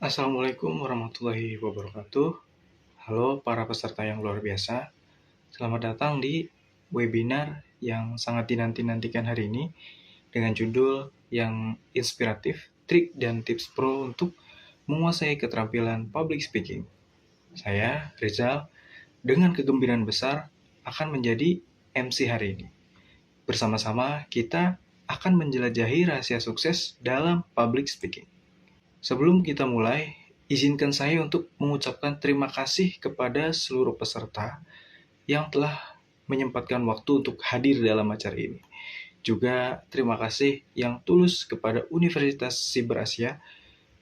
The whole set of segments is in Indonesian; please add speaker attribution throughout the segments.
Speaker 1: Assalamualaikum warahmatullahi wabarakatuh. Halo para peserta yang luar biasa. Selamat datang di webinar yang sangat dinanti-nantikan hari ini dengan judul yang inspiratif, trik dan tips pro untuk menguasai keterampilan public speaking. Saya, Rizal, dengan kegembiraan besar akan menjadi MC hari ini. Bersama-sama kita akan menjelajahi rahasia sukses dalam public speaking. Sebelum kita mulai, izinkan saya untuk mengucapkan terima kasih kepada seluruh peserta yang telah menyempatkan waktu untuk hadir dalam acara ini. Juga terima kasih yang tulus kepada Universitas Siber Asia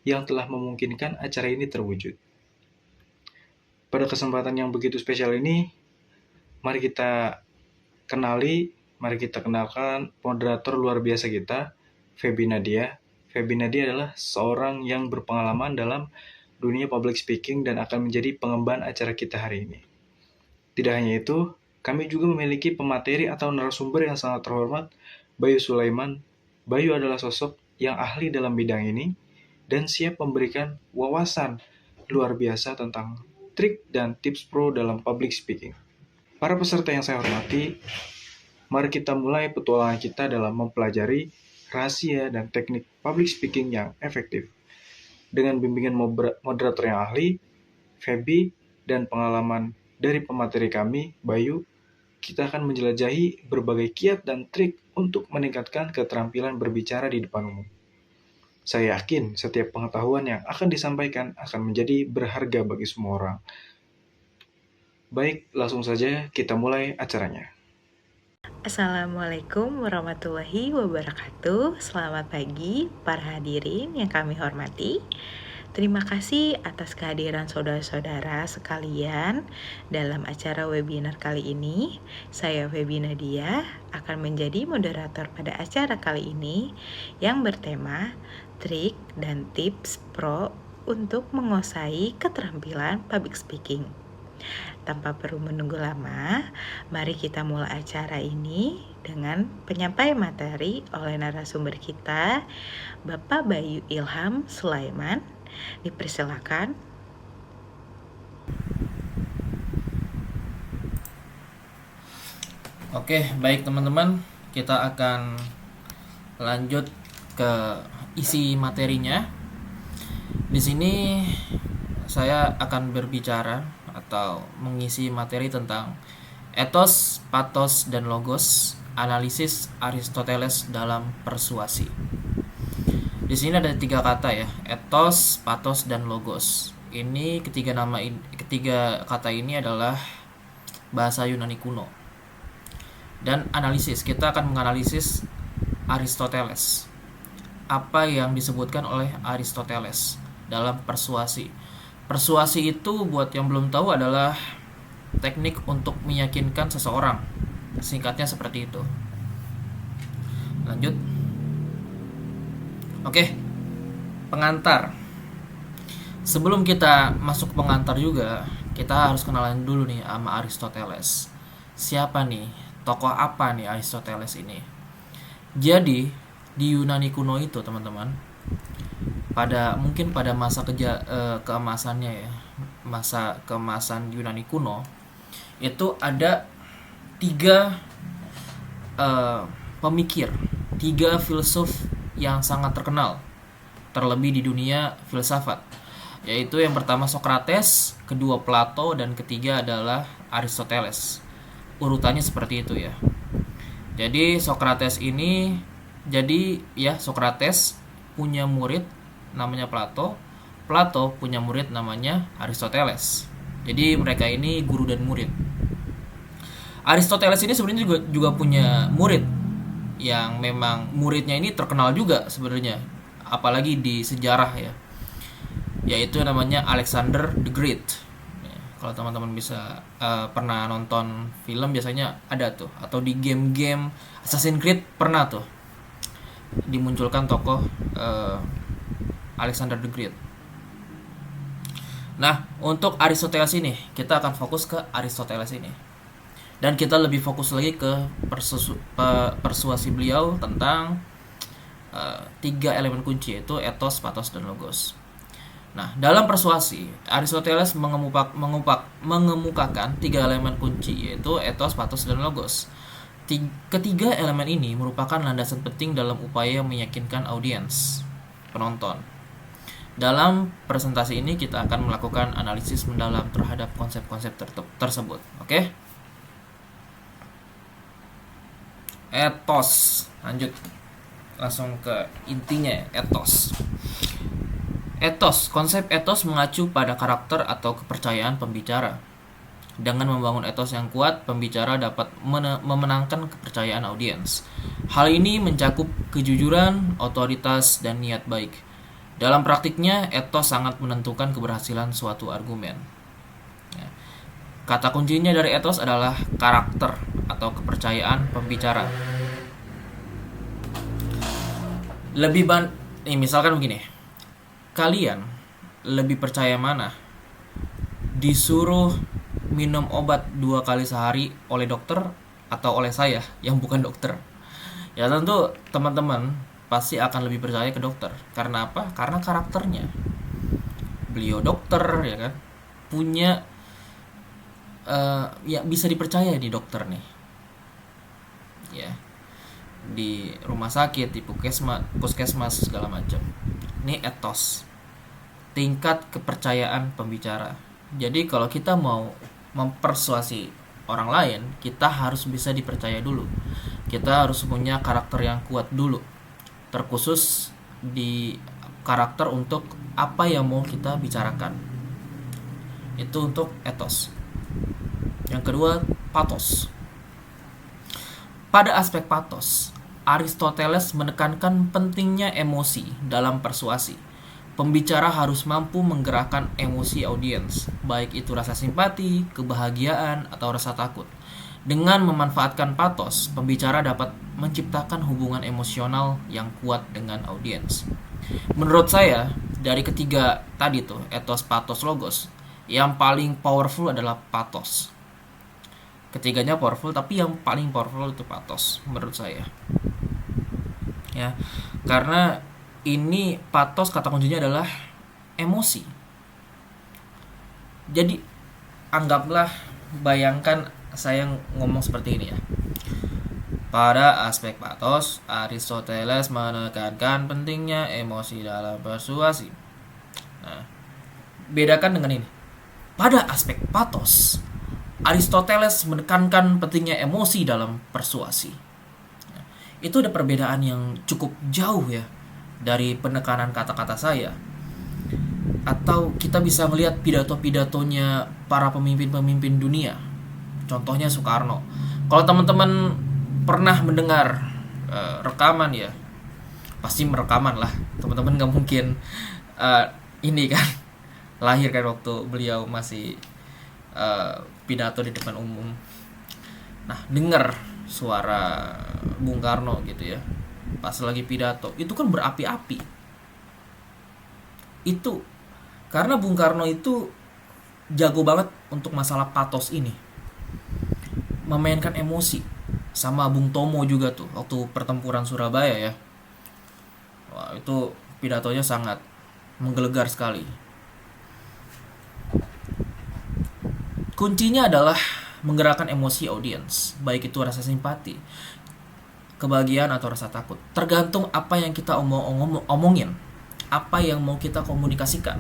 Speaker 1: yang telah memungkinkan acara ini terwujud. Pada kesempatan yang begitu spesial ini, mari kita kenalkan moderator luar biasa kita, Feby Nadia. Feby Nadia adalah seorang yang berpengalaman dalam dunia public speaking dan akan menjadi pengemban acara kita hari ini. Tidak hanya itu, kami juga memiliki pemateri atau narasumber yang sangat terhormat, Bayu Sulaiman. Bayu adalah sosok yang ahli dalam bidang ini dan siap memberikan wawasan luar biasa tentang trik dan tips pro dalam public speaking. Para peserta yang saya hormati, mari kita mulai petualangan kita dalam mempelajari rahasia dan teknik public speaking yang efektif. Dengan bimbingan moderator yang ahli, Feby, dan pengalaman dari pemateri kami, Bayu, kita akan menjelajahi berbagai kiat dan trik untuk meningkatkan keterampilan berbicara di depan umum. Saya yakin setiap pengetahuan yang akan disampaikan akan menjadi berharga bagi semua orang. Baik, langsung saja kita mulai acaranya.
Speaker 2: Assalamualaikum warahmatullahi wabarakatuh. Selamat pagi para hadirin yang kami hormati. Terima kasih atas kehadiran saudara-saudara sekalian dalam acara webinar kali ini. Saya Feby Nadia akan menjadi moderator pada acara kali ini yang bertema trik dan tips pro untuk menguasai keterampilan public speaking. Tanpa perlu menunggu lama, mari kita mulai acara ini dengan penyampaian materi oleh narasumber kita, Bapak Bayu Ilham Sulaiman. Dipersilakan.
Speaker 3: Oke, baik teman-teman, kita akan lanjut ke isi materinya. Di sini saya akan berbicara atau mengisi materi tentang etos, patos, dan logos, analisis Aristoteles dalam persuasi. Di sini ada 3 kata ya, etos, patos, dan logos. Ini ketiga kata ini adalah bahasa Yunani kuno. Dan analisis, kita akan menganalisis Aristoteles. Apa yang disebutkan oleh Aristoteles dalam persuasi. Persuasi itu buat yang belum tahu adalah teknik untuk meyakinkan seseorang. Singkatnya seperti itu. Lanjut. Oke, pengantar. Sebelum kita masuk pengantar juga, kita harus kenalan dulu nih sama Aristoteles. Siapa nih? Tokoh apa nih Aristoteles ini? Jadi, di Yunani kuno itu, teman-teman, mungkin pada masa keemasannya ya, masa keemasan Yunani kuno, itu ada 3 pemikir, 3 filsuf yang sangat terkenal, terlebih di dunia filsafat, yaitu yang pertama Socrates, kedua Plato, dan ketiga adalah Aristoteles. Urutannya seperti itu ya. Jadi Socrates punya murid namanya Plato. Plato punya murid namanya Aristoteles. Jadi mereka ini guru dan murid. Aristoteles ini sebenarnya juga punya murid yang memang muridnya ini terkenal juga sebenarnya, apalagi di sejarah ya, yaitu namanya Alexander the Great. Kalau teman-teman bisa pernah nonton film, biasanya ada tuh, atau di game-game Assassin's Creed pernah tuh dimunculkan tokoh Alexander the Great. Nah, untuk Aristoteles ini kita akan fokus ke Aristoteles ini, dan kita lebih fokus lagi ke persuasi beliau tentang 3 elemen kunci, yaitu etos, patos, dan logos. Nah, dalam persuasi, Aristoteles mengemukakan 3 elemen kunci, yaitu ethos, pathos, dan logos. Ketiga elemen ini merupakan landasan penting dalam upaya meyakinkan audiens, penonton. Dalam presentasi ini kita akan melakukan analisis mendalam terhadap konsep-konsep tersebut. Oke? Ethos. Lanjut. Langsung ke intinya, ethos. Konsep ethos mengacu pada karakter atau kepercayaan pembicara. Dengan membangun ethos yang kuat, pembicara dapat memenangkan kepercayaan audiens. Hal ini mencakup kejujuran, otoritas, dan niat baik. Dalam praktiknya, ethos sangat menentukan keberhasilan suatu argumen. Kata kuncinya dari ethos adalah karakter atau kepercayaan pembicara. Misalkan begini. Kalian lebih percaya mana? Disuruh minum obat 2 kali sehari oleh dokter atau oleh saya yang bukan dokter? Ya tentu teman-teman pasti akan lebih percaya ke dokter. Karena apa? Karena karakternya. Beliau dokter, ya kan? Punya ya bisa dipercaya di dokter nih. Ya. Di rumah sakit, di puskesmas segala macam. Ini ethos, tingkat kepercayaan pembicara. Jadi kalau kita mau mempersuasi orang lain, kita harus bisa dipercaya dulu. Kita harus punya karakter yang kuat dulu, terkhusus di karakter untuk apa yang mau kita bicarakan. Itu untuk ethos. Yang kedua, pathos. Pada aspek pathos, Aristoteles menekankan pentingnya emosi dalam persuasi. Pembicara harus mampu menggerakkan emosi audiens, baik itu rasa simpati, kebahagiaan, atau rasa takut. Dengan memanfaatkan pathos, pembicara dapat menciptakan hubungan emosional yang kuat dengan audiens. Menurut saya, dari ketiga tadi tuh, ethos, pathos, logos, yang paling powerful adalah pathos. Ketiganya powerful, tapi yang paling powerful itu pathos menurut saya. Ya, karena ini pathos, kata kuncinya adalah emosi. Jadi anggaplah, bayangkan saya ngomong seperti ini ya. Pada aspek pathos, Aristoteles menekankan pentingnya emosi dalam persuasi. Nah, bedakan dengan ini. Pada aspek pathos, Aristoteles menekankan pentingnya emosi dalam persuasi. Nah, itu ada perbedaan yang cukup jauh ya dari penekanan kata-kata saya. Atau kita bisa melihat pidato-pidatonya para pemimpin-pemimpin dunia. Contohnya Soekarno. Kalau teman-teman pernah mendengar rekaman ya, pasti merekaman lah. Teman-teman gak mungkin ini kan lahir kan waktu beliau masih pidato di depan umum. Nah, dengar suara Bung Karno gitu ya, pas lagi pidato, itu kan berapi-api. Itu karena Bung Karno itu jago banget untuk masalah pathos ini, memainkan emosi. Sama Bung Tomo juga tuh waktu pertempuran Surabaya ya. Wah, itu pidatonya sangat menggelegar sekali. Kuncinya adalah menggerakkan emosi audiens, baik itu rasa simpati, kebahagiaan, atau rasa takut. Tergantung apa yang kita omongin, apa yang mau kita komunikasikan.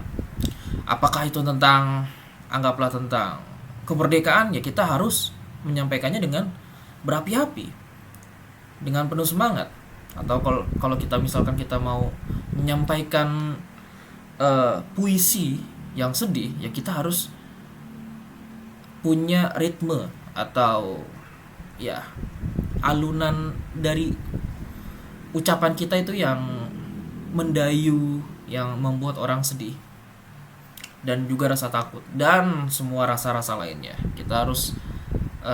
Speaker 3: Apakah itu tentang, anggaplah tentang kemerdekaan, ya kita harus menyampaikannya dengan berapi-api, dengan penuh semangat. Atau kalau kita misalkan kita mau menyampaikan puisi yang sedih, ya kita harus punya ritme atau ya alunan dari ucapan kita itu yang mendayu, yang membuat orang sedih, dan juga rasa takut, dan semua rasa-rasa lainnya. Kita harus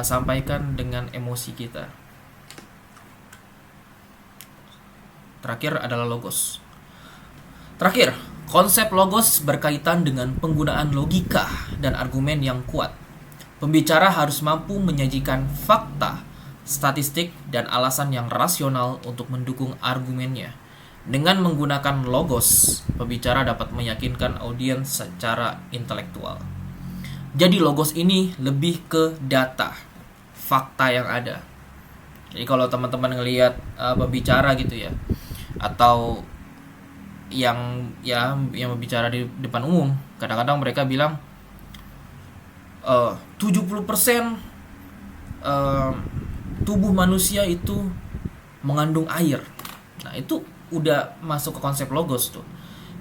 Speaker 3: sampaikan dengan emosi kita. Terakhir adalah logos. Terakhir, konsep logos berkaitan dengan penggunaan logika dan argumen yang kuat. Pembicara harus mampu menyajikan fakta, statistik, dan alasan yang rasional untuk mendukung argumennya. Dengan menggunakan logos, pembicara dapat meyakinkan audiens secara intelektual. Jadi logos ini lebih ke data, fakta yang ada. Jadi kalau teman-teman ngelihat pembicara gitu ya, atau yang berbicara di depan umum, kadang-kadang mereka bilang 70% tubuh manusia itu mengandung air. Nah, itu udah masuk ke konsep logos tuh.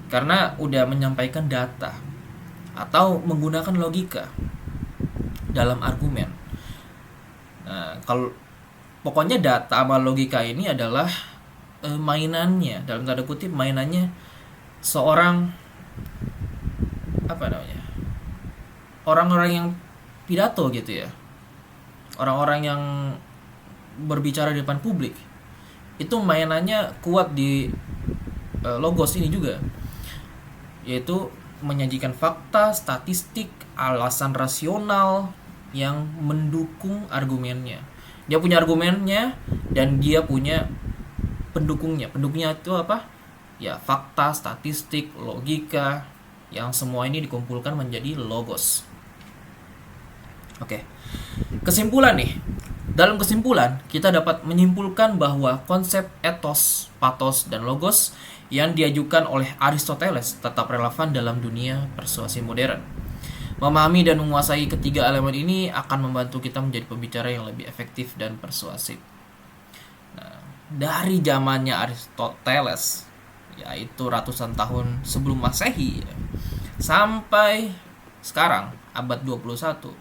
Speaker 3: Karena udah menyampaikan data atau menggunakan logika dalam argumen. Nah, kalau pokoknya data sama logika ini adalah mainannya, dalam tanda kutip mainannya seorang apa namanya, orang-orang yang pidato gitu ya, orang-orang yang berbicara di depan publik. Itu mainannya kuat di logos ini juga, yaitu menyajikan fakta, statistik, alasan rasional yang mendukung argumennya. Dia punya argumennya dan dia punya pendukungnya. Pendukungnya itu apa? Ya, fakta, statistik, logika, yang semua ini dikumpulkan menjadi logos. Oke. Kesimpulan nih. Dalam kesimpulan, kita dapat menyimpulkan bahwa konsep etos, patos, dan logos yang diajukan oleh Aristoteles tetap relevan dalam dunia persuasi modern. Memahami dan menguasai ketiga elemen ini akan membantu kita menjadi pembicara yang lebih efektif dan persuasif. Nah, dari zamannya Aristoteles, yaitu ratusan tahun sebelum Masehi, sampai sekarang, abad 21,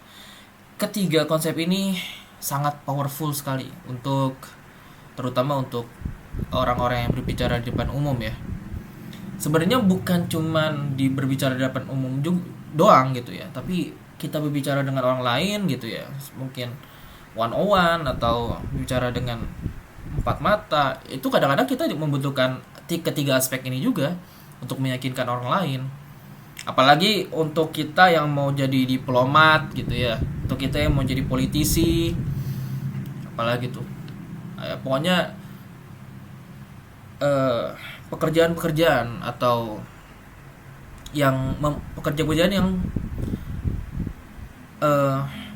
Speaker 3: ketiga konsep ini sangat powerful sekali terutama untuk orang-orang yang berbicara di depan umum ya. Sebenarnya bukan cuman berbicara di depan umum doang gitu ya, tapi kita berbicara dengan orang lain gitu ya, mungkin one on one atau bicara dengan empat mata. Itu kadang-kadang kita membutuhkan ketiga aspek ini juga untuk meyakinkan orang lain. Apalagi untuk kita yang mau jadi diplomat gitu ya, untuk kita yang mau jadi politisi, apalagi tuh pokoknya pekerjaan-pekerjaan atau pekerjaan yang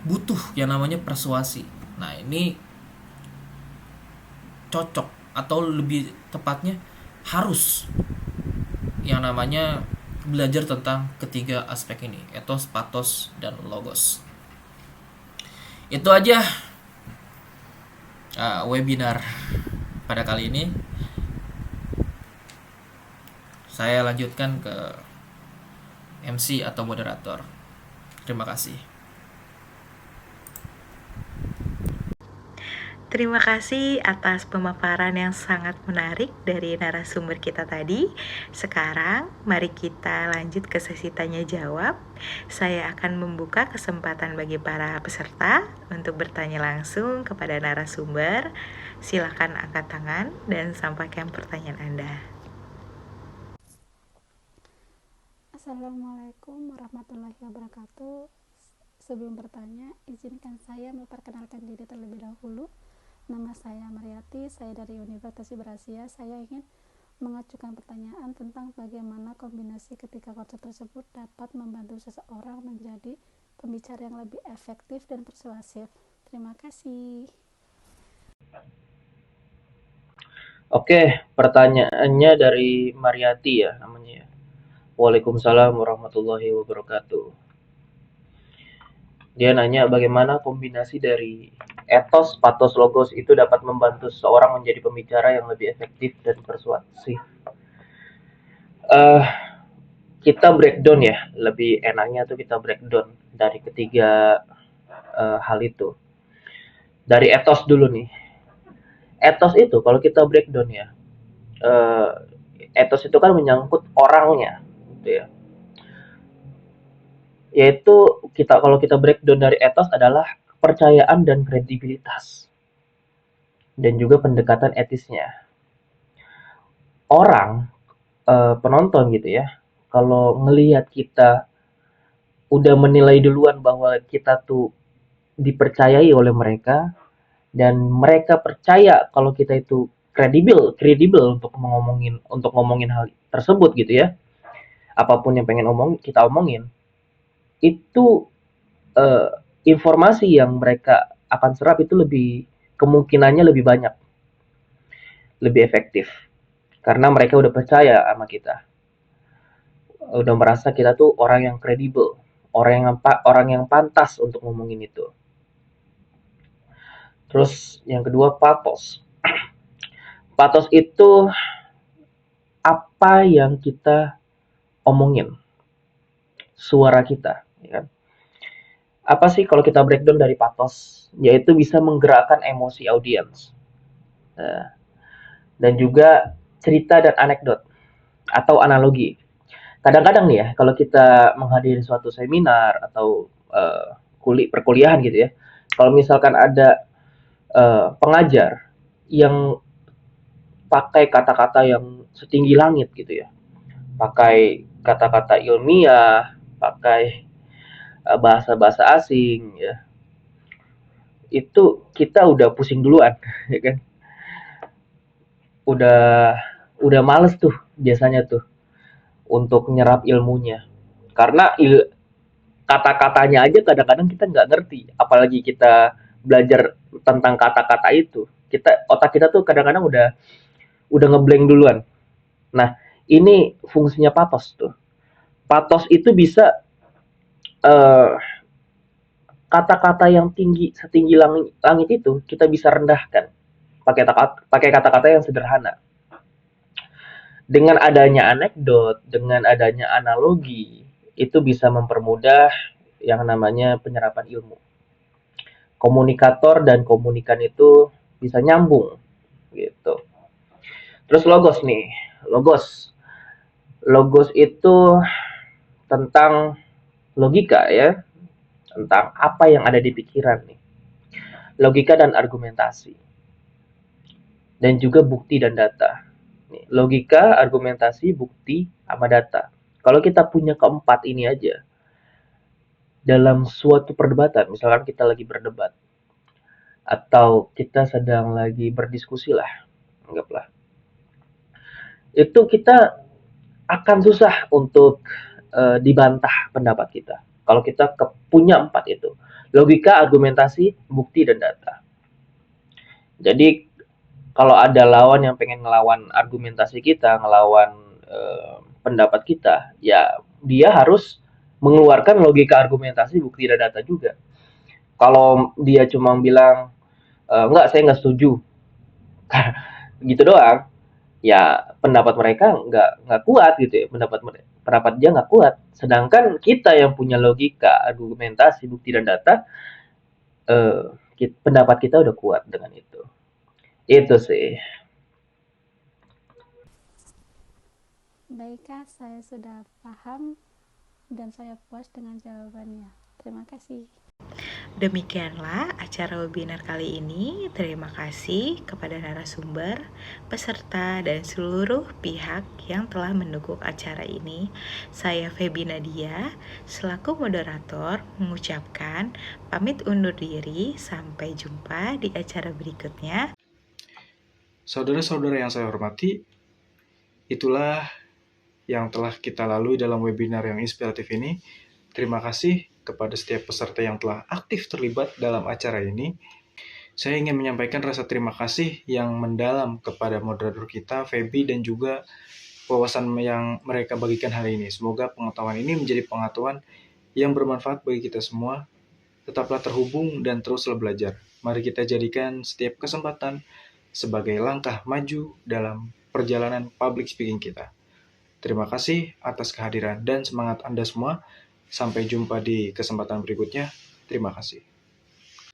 Speaker 3: butuh yang namanya persuasi. Nah, ini cocok atau lebih tepatnya harus yang namanya belajar tentang ketiga aspek ini, etos, patos, dan logos. Itu aja webinar pada kali ini. Saya lanjutkan ke MC atau moderator. Terima kasih.
Speaker 2: Terima kasih atas pemaparan yang sangat menarik dari narasumber kita tadi. Sekarang, mari kita lanjut ke sesi tanya jawab. Saya akan membuka kesempatan bagi para peserta untuk bertanya langsung kepada narasumber. Silakan angkat tangan dan sampaikan pertanyaan Anda.
Speaker 4: Assalamualaikum warahmatullahi wabarakatuh. Sebelum bertanya, izinkan saya memperkenalkan diri terlebih dahulu. Nama saya Mariati, saya dari Universitas Berasia. Saya ingin mengajukan pertanyaan tentang bagaimana kombinasi ketiga konsep tersebut dapat membantu seseorang menjadi pembicara yang lebih efektif dan persuasif. Terima kasih.
Speaker 5: Oke, pertanyaannya dari Mariati ya namanya. Waalaikumsalam warahmatullahi wabarakatuh. Dia nanya bagaimana kombinasi dari etos, patos, logos itu dapat membantu seseorang menjadi pembicara yang lebih efektif dan persuasif. Kita breakdown ya, lebih enaknya tuh kita breakdown dari ketiga hal itu. Dari etos dulu nih. Etos itu kalau kita breakdown ya, etos itu kan menyangkut orangnya, gitu ya. Yaitu kalau kita breakdown dari etos adalah kepercayaan dan kredibilitas, dan juga pendekatan etisnya. Orang penonton gitu ya, kalau ngelihat kita udah menilai duluan bahwa kita tuh dipercayai oleh mereka dan mereka percaya kalau kita itu kredibel untuk ngomongin hal tersebut gitu ya. Apapun yang pengen kita omongin, itu eh, informasi yang mereka akan serap itu kemungkinannya lebih banyak, lebih efektif. Karena mereka udah percaya sama kita, udah merasa kita tuh orang yang kredibel, orang yang pantas untuk ngomongin itu. Terus yang kedua, pathos. Pathos itu apa yang kita omongin, suara kita, ya kan? Apa sih kalau kita breakdown dari pathos? Yaitu bisa menggerakkan emosi audiens. Nah, dan juga cerita dan anekdot atau analogi. Kadang-kadang nih ya, kalau kita menghadiri suatu seminar atau perkuliahan gitu ya, kalau misalkan ada pengajar yang pakai kata-kata yang setinggi langit gitu ya, pakai kata-kata ilmiah, pakai bahasa-bahasa asing ya, itu kita udah pusing duluan, ya kan? Udah udah males tuh biasanya tuh untuk nyerap ilmunya, karena kata-katanya aja kadang-kadang kita nggak ngerti, apalagi kita belajar tentang kata-kata itu, otak kita tuh kadang-kadang udah ngeblank duluan. Nah, ini fungsinya pathos tuh. Pathos itu bisa eh, kata-kata yang setinggi langit itu kita bisa rendahkan pakai kata-kata yang sederhana. Dengan adanya anekdot, dengan adanya analogi, itu bisa mempermudah yang namanya penyerapan ilmu. Komunikator dan komunikan itu bisa nyambung gitu. Terus logos nih, logos. Logos itu tentang logika ya, tentang apa yang ada di pikiran nih. Logika dan argumentasi. Dan juga bukti dan data. Nih, logika, argumentasi, bukti, sama data. Kalau kita punya keempat ini aja, dalam suatu perdebatan, misalkan kita lagi berdebat, atau kita sedang lagi berdiskusi lah, anggaplah. Itu kita akan susah untuk dibantah pendapat kita. Kalau kita punya empat itu, logika, argumentasi, bukti, dan data. Jadi kalau ada lawan yang pengen ngelawan argumentasi kita, ngelawan pendapat kita, ya dia harus mengeluarkan logika, argumentasi, bukti, dan data juga. Kalau dia cuma bilang enggak, saya nggak setuju, gitu doang, ya pendapat mereka nggak kuat gitu ya, pendapat dia nggak kuat. Sedangkan kita yang punya logika, argumentasi, bukti dan data, pendapat kita udah kuat dengan itu. Itu sih.
Speaker 4: Baik Kak, saya sudah paham dan saya puas dengan jawabannya. Terima kasih.
Speaker 2: Demikianlah acara webinar kali ini. Terima kasih kepada narasumber, peserta, dan seluruh pihak yang telah mendukung acara ini. Saya Febi Nadia, selaku moderator, mengucapkan pamit undur diri. Sampai jumpa di acara berikutnya.
Speaker 1: Saudara-saudara yang saya hormati, itulah yang telah kita lalui dalam webinar yang inspiratif ini. Terima kasih kepada setiap peserta yang telah aktif terlibat dalam acara ini. Saya ingin menyampaikan rasa terima kasih yang mendalam kepada moderator kita, Febi, dan juga wawasan yang mereka bagikan hari ini. Semoga pengetahuan ini menjadi pengetahuan yang bermanfaat bagi kita semua. Tetaplah terhubung dan teruslah belajar. Mari kita jadikan setiap kesempatan sebagai langkah maju dalam perjalanan public speaking kita. Terima kasih atas kehadiran dan semangat Anda semua. Sampai jumpa di kesempatan berikutnya. Terima kasih.